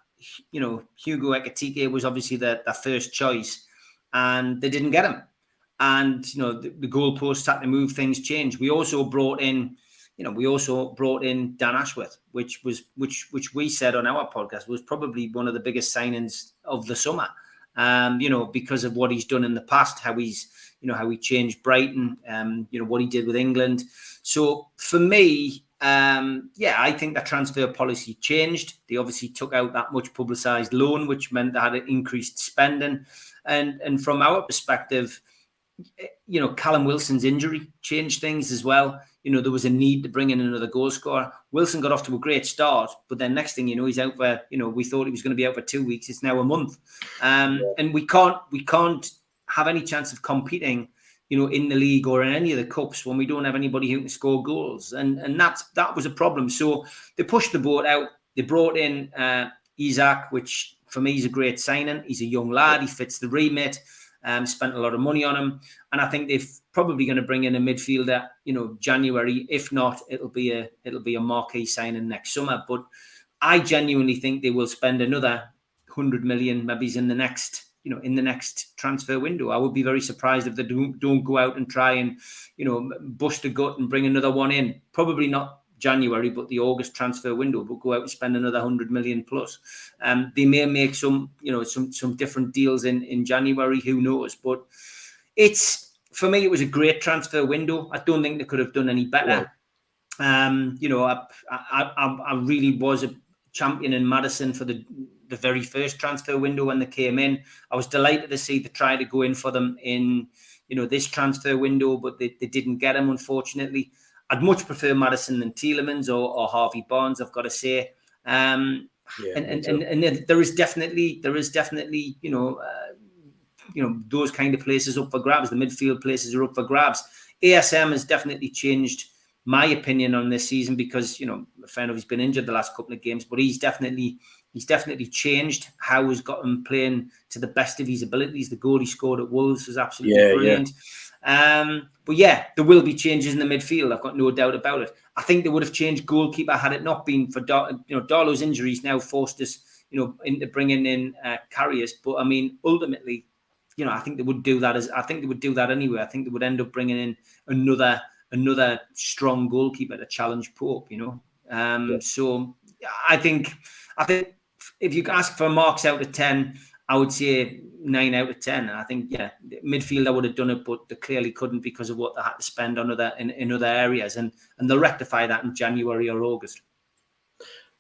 Hugo Ekitike was obviously their first choice, and they didn't get him, and the goalposts had to move, things changed. We also brought in Dan Ashworth, which we said on our podcast was probably one of the biggest signings of the summer. Because of what he's done in the past, how he changed Brighton, what he did with England. So for me, I think that transfer policy changed. They obviously took out that much publicised loan, which meant they had increased spending. And from our perspective, Callum Wilson's injury changed things as well. There was a need to bring in another goal scorer. Wilson got off to a great start, but then next thing he's out for, we thought he was going to be out for 2 weeks. It's now a month. And we can't have any chance of competing, in the league or in any of the cups when we don't have anybody who can score goals. And that was a problem. So they pushed the boat out. They brought in Isaac, which for me is a great signing. He's a young lad. He fits the remit. Spent a lot of money on him, and I think they're probably going to bring in a midfielder, January. If not, it'll be a marquee signing next summer. But I genuinely think they will spend another 100 million, maybe in the next transfer window. I would be very surprised if they don't go out and try and bust a gut and bring another one in. Probably not January, but the August transfer window, but go out and spend another 100 million plus. They may make some different deals in January, who knows? But for me, it was a great transfer window. I don't think they could have done any better. Yeah. I really was a champion in Maddison for the very first transfer window when they came in. I was delighted to see they try to go in for them in this transfer window, but they didn't get him, unfortunately. I'd much prefer Maddison than Tielemans or Harvey Barnes, I've got to say. And there is definitely those kind of places up for grabs. The midfield places are up for grabs. ASM has definitely changed my opinion on this season because fair enough, he's been injured the last couple of games, but he's definitely changed how he's got him playing to the best of his abilities. The goal he scored at Wolves was absolutely brilliant. But yeah, there will be changes in the midfield. I've got no doubt about it. I think they would have changed goalkeeper had it not been for Darlow's injuries. Now forced us, into bringing in carriers. But I mean, ultimately, I think they would do that anyway. I think they would end up bringing in another strong goalkeeper to challenge Pope. So I think if you ask for marks out of 10, I would say 9 out of 10. And I think, midfield I would have done it, but they clearly couldn't because of what they had to spend on in other areas. And they'll rectify that in January or August.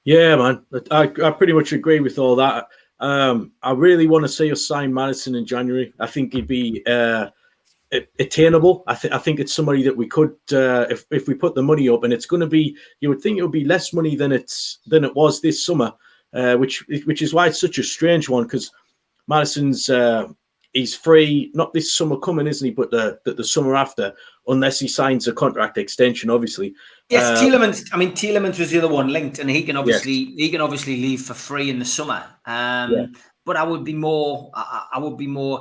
Yeah, man. I pretty much agree with all that. I really want to see us sign Maddison in January. I think he'd be attainable. I think it's somebody that we could, if we put the money up, and it's going to be, you would think it would be less money than it was this summer, which is why it's such a strange one, because Maddison's he's free, not this summer coming, isn't he? But the summer after, unless he signs a contract extension, obviously. Yes, Tielemans. I mean, Tielemans was the other one linked, and he can obviously leave for free in the summer. But I would be more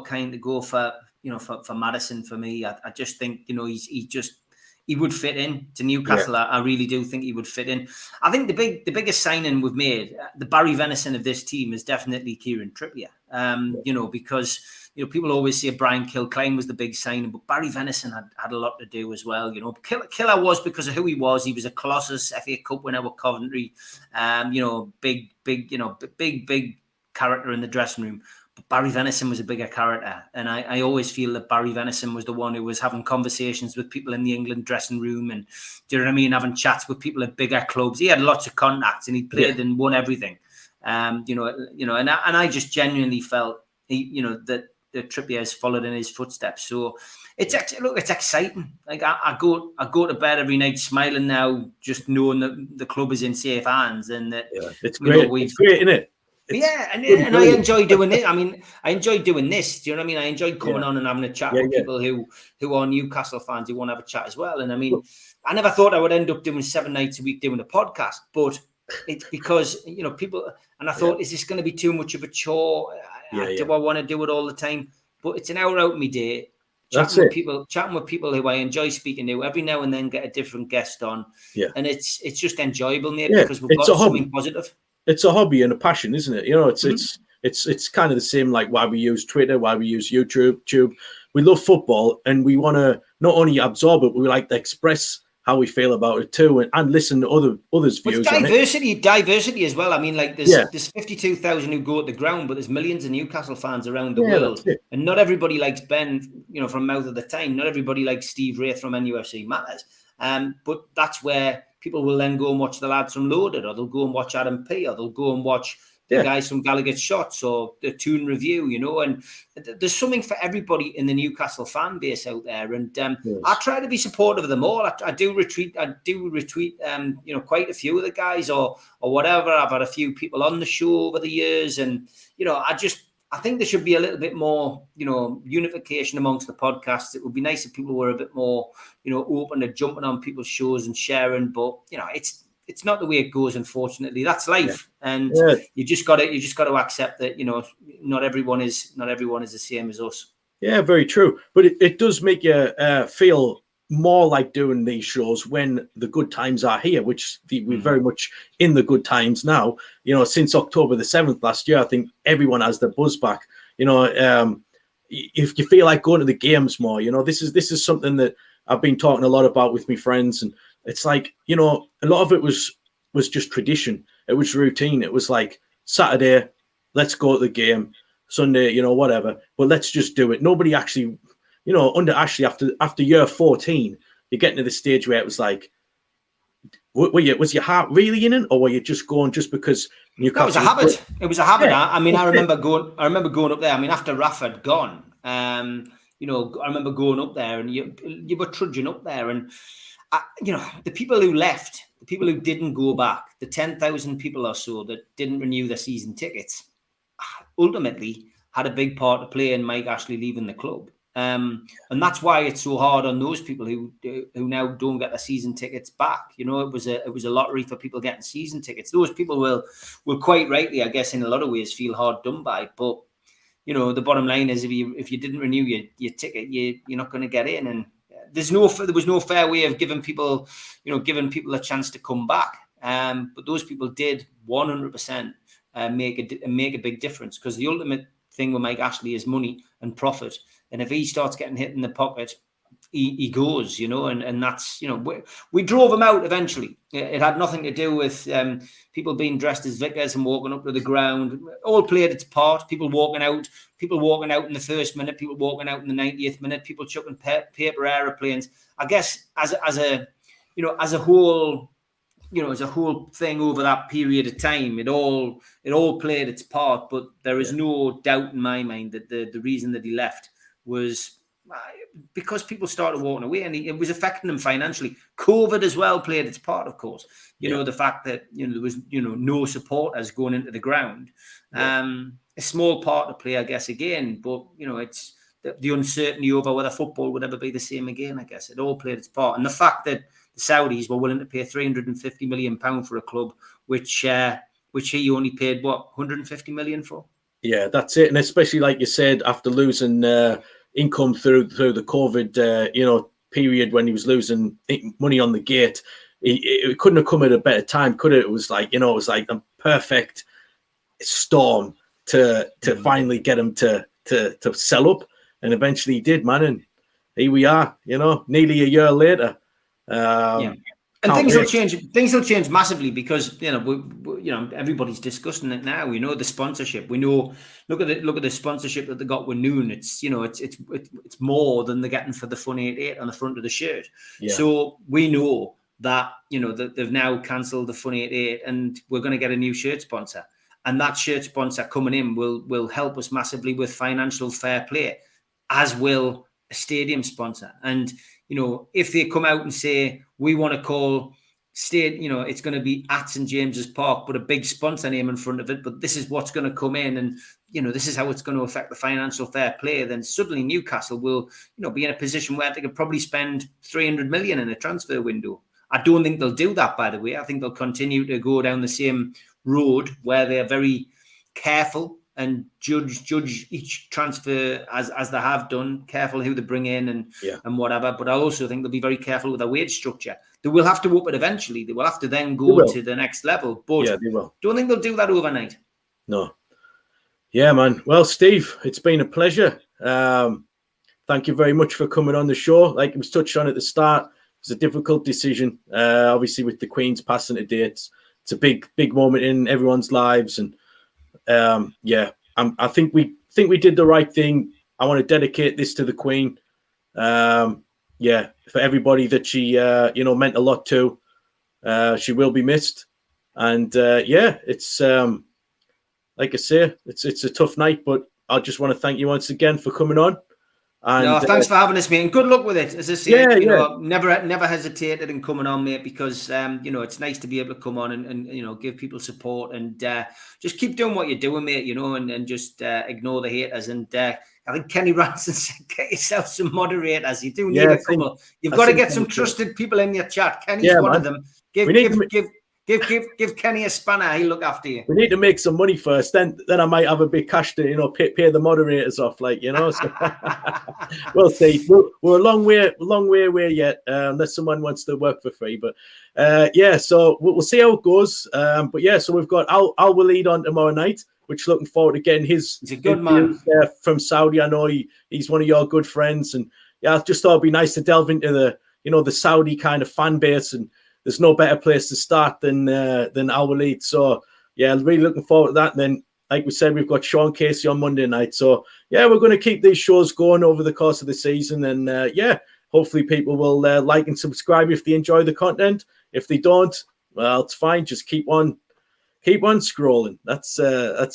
kind of go for for Maddison for me. I just think he would fit in to Newcastle. Yeah. I really do think he would fit in. I think the biggest signing we've made, the Barry Venison of this team, is definitely Kieran Trippier. Because people always say Brian Kilcline was the big signing, but Barry Venison had a lot to do as well. Killer was because of who he was. He was a Colossus, FA Cup winner with Coventry. Big character in the dressing room. But Barry Venison was a bigger character. And I always feel that Barry Venison was the one who was having conversations with people in the England dressing room and, do you know what I mean, having chats with people at bigger clubs. He had lots of contacts and he played and won everything. And I just genuinely felt, that Trippier has followed in his footsteps. So it's exciting. Like I go to bed every night smiling now, just knowing that the club is in safe hands and that it's great. It's great, isn't it? And I enjoy doing it. I mean, I enjoy doing this. Do you know what I mean? I enjoy coming on and having a chat with people who are Newcastle fans who want to have a chat as well. And I mean, I never thought I would end up doing 7 nights a week doing a podcast, but it's because people. And I thought, is this going to be too much of a chore? Do I want to do it all the time? But it's an hour out of my day. Chatting with people who I enjoy speaking to. Every now and then get a different guest on. Yeah. And it's just enjoyable, mate, because we've got something positive. It's a hobby and a passion, isn't it? It's kind of the same like why we use Twitter, why we use YouTube. We love football and we want to not only absorb it, but we like to express how we feel about it too, and listen to others' views. Diversity as well. I mean, like there's 52,000 who go at the ground, but there's millions of Newcastle fans around the world, and not everybody likes Ben, from Mouth of the Tyne. Not everybody likes Steve Wraith from NUFC Matters. But that's where people will then go and watch the lads from Loaded, or they'll go and watch Adam P, or they'll go and watch the guys from Gallagher's Shots or the Toon Review, and there's something for everybody in the Newcastle fan base out there. And I try to be supportive of them all. I do retweet, quite a few of the guys or whatever. I've had a few people on the show over the years, and I think there should be a little bit more, unification amongst the podcasts. It would be nice if people were a bit more, open to jumping on people's shows and sharing. But it's not the way it goes. Unfortunately, that's life, and you just got to accept that not everyone is the same as us. Yeah, very true. But it does make you feel more like doing these shows when the good times are here, which we're very much in the good times now. Since October the 7th last year, I think everyone has their buzz back. If you feel like going to the games more, this is something that I've been talking a lot about with my friends, and it's like, a lot of it was just tradition. It was routine. It was like Saturday, let's go to the game. Sunday, whatever. But let's just do it. Nobody actually, under Ashley, after year 14, you're getting to the stage where it was like, was your heart really in it, or were you just going just because Newcastle? That was a habit. It was a habit. Yeah. I remember going up there. I mean, after Rafa had gone, I remember going up there, and you were trudging up there, and the people who left, the people who didn't go back, the 10,000 people or so that didn't renew their season tickets, ultimately had a big part to play in Mike Ashley leaving the club. And that's why it's so hard on those people who now don't get their season tickets back. It was a lottery for people getting season tickets. Those people will quite rightly, I guess, in a lot of ways, feel hard done by. But the bottom line is, if you didn't renew your ticket, you're not going to get in. And there was no fair way of giving people a chance to come back. But those people did 100% make a big difference, because the ultimate thing with Mike Ashley is money and profit. And if he starts getting hit in the pocket, he goes, and that's, we drove him out eventually. It had nothing to do with people being dressed as vicars and walking up to the ground. All played its part. People walking out in the first minute, people walking out in the 90th minute, people chucking paper aeroplanes. I guess as a whole thing over that period of time, it all played its part. But there is no doubt in my mind that the reason that he left was because people started walking away, and it was affecting them financially. COVID as well played its part, of course. The fact that there was no supporters going into the ground, a small part to play, I guess, again. But it's the uncertainty over whether football would ever be the same again. I guess it all played its part, and the fact that the Saudis were willing to pay £350 million for a club which he only paid 150 million for. Yeah, that's it. And especially, like you said, after losing income through the COVID period, when he was losing money on the gate, it couldn't have come at a better time, could it? It was like a perfect storm to finally get him to sell up, and eventually he did, man. And here we are, nearly a year later. And things will change. Things will change massively, because everybody's discussing it now. We know the sponsorship. We know. Look at the sponsorship that they got with Noon. It's it's more than they're getting for the Fun 88 on the front of the shirt. Yeah. So we know that that they've now cancelled the Fun 88, and we're going to get a new shirt sponsor. And that shirt sponsor coming in will help us massively with financial fair play, as will a stadium sponsor. And if they come out and say, we want to call it's going to be at St James's Park, but a big sponsor name in front of it, but this is what's going to come in, and this is how it's going to affect the financial fair play, then suddenly Newcastle will be in a position where they could probably spend 300 million in a transfer window. I don't think they'll do that, by the way. I think they'll continue to go down the same road, where they're very careful and judge each transfer as they have done, careful who they bring in and whatever. But I also think they'll be very careful with their wage structure. They will have to up it eventually. They will have to then go to the next level. But they will. Don't think they'll do that overnight. No. Yeah, man. Well, Steve, it's been a pleasure. Thank you very much for coming on the show. Like it was touched on at the start, it was a difficult decision. Obviously, with the Queen's passing today, it's a big moment in everyone's lives, and I think we did the right thing. I want to dedicate this to the Queen. For everybody that she meant a lot to. She will be missed, and it's like I say, it's a tough night, but I just want to thank you once again for coming on. And, thanks for having us, mate. And good luck with it. As I say, never hesitated in coming on, mate, because it's nice to be able to come on and give people support, and just keep doing what you're doing, mate. And just ignore the haters. And I think Kenny Ranson said, get yourself some moderators. You do need a couple. You've got to get some trusted people in your chat. Kenny's one of them. Give Kenny a spanner. He'll look after you. We need to make some money first. Then I might have a big cash to pay the moderators off. So. We'll see. We're a long way away yet, unless someone wants to work for free. But so we'll see how it goes. So we've got Al Walid on tomorrow night, which looking forward to getting his. He's a good man from Saudi. I know he's one of your good friends, and I just thought it'd be nice to delve into the Saudi kind of fan base, and there's no better place to start than Al Walid. So, really looking forward to that. And then, like we said, we've got Sean Casey on Monday night. So, we're going to keep these shows going over the course of the season. And, hopefully people will like and subscribe if they enjoy the content. If they don't, well, it's fine. Just keep on scrolling. That's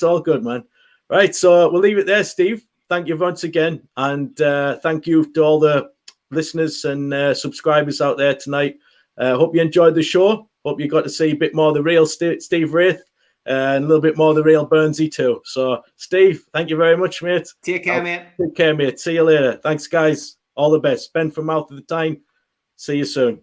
all good, man. Right, so we'll leave it there, Steve. thank you once again. And thank you to all the listeners and subscribers out there tonight. Hope you enjoyed the show. Hope you got to see a bit more of the real Steve Wraith and a little bit more of the real Burnsy too. So, Steve, thank you very much, mate. Take care, mate. Take care, mate. See you later. Thanks, guys. All the best. Ben from Mouth of the Tyne. See you soon.